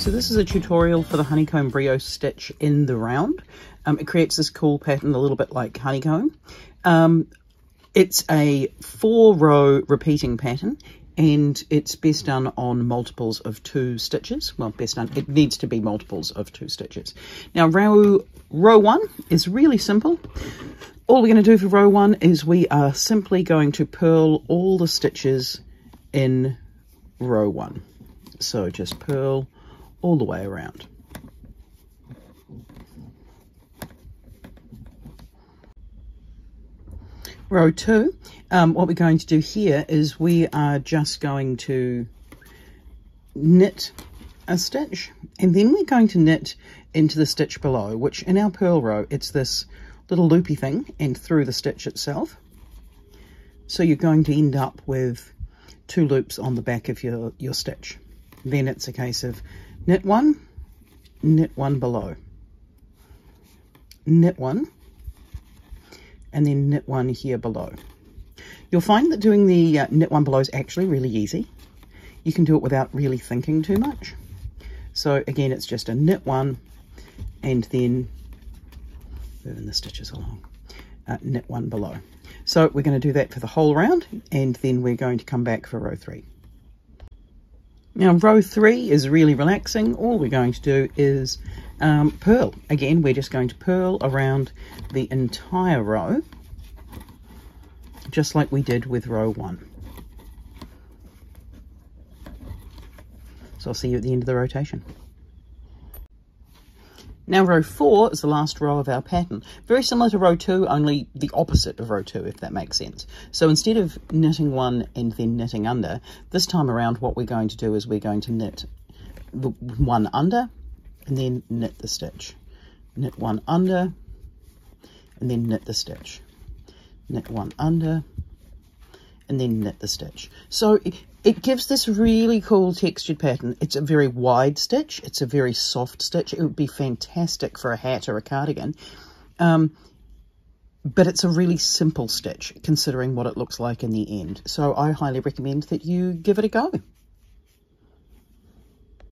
so this is a tutorial for the honeycomb brioche stitch in the round. It creates this cool pattern, a little bit like honeycomb. It's a 4-row repeating pattern, and it's best done on multiples of 2 stitches. Well, best done, it needs to be multiples of 2 stitches. Now, row 1 is really simple. All we're going to do for row 1 is we are simply going to purl all the stitches in row 1. So just purl all the way around. Row 2, what we're going to do here is we are just going to knit a stitch, and then we're going to knit into the stitch below, which in our purl row, it's this little loopy thing and through the stitch itself. So you're going to end up with 2 loops on the back of your stitch. Then it's a case of knit 1 below, knit 1, and then knit 1 here below. You'll find that doing the knit 1 below is actually really easy. You can do it without really thinking too much. So again, it's just a knit 1 and then moving the stitches along, knit 1 below. So we're going to do that for the whole round, and then we're going to come back for row 3. Now row 3 is really relaxing. All we're going to do is purl. Again, we're just going to purl around the entire row, just like we did with row 1. So I'll see you at the end of the rotation. Now row 4 is the last row of our pattern. Very similar to row 2, only the opposite of row 2, if that makes sense. So instead of knitting 1 and then knitting under, this time around what we're going to do is we're going to knit the 1 under and then knit the stitch. Knit 1 under and then knit the stitch. Knit 1 under and then knit the stitch. So it gives this really cool textured pattern. It's a very wide stitch. It's a very soft stitch. It would be fantastic for a hat or a cardigan. But it's a really simple stitch considering what it looks like in the end. So I highly recommend that you give it a go.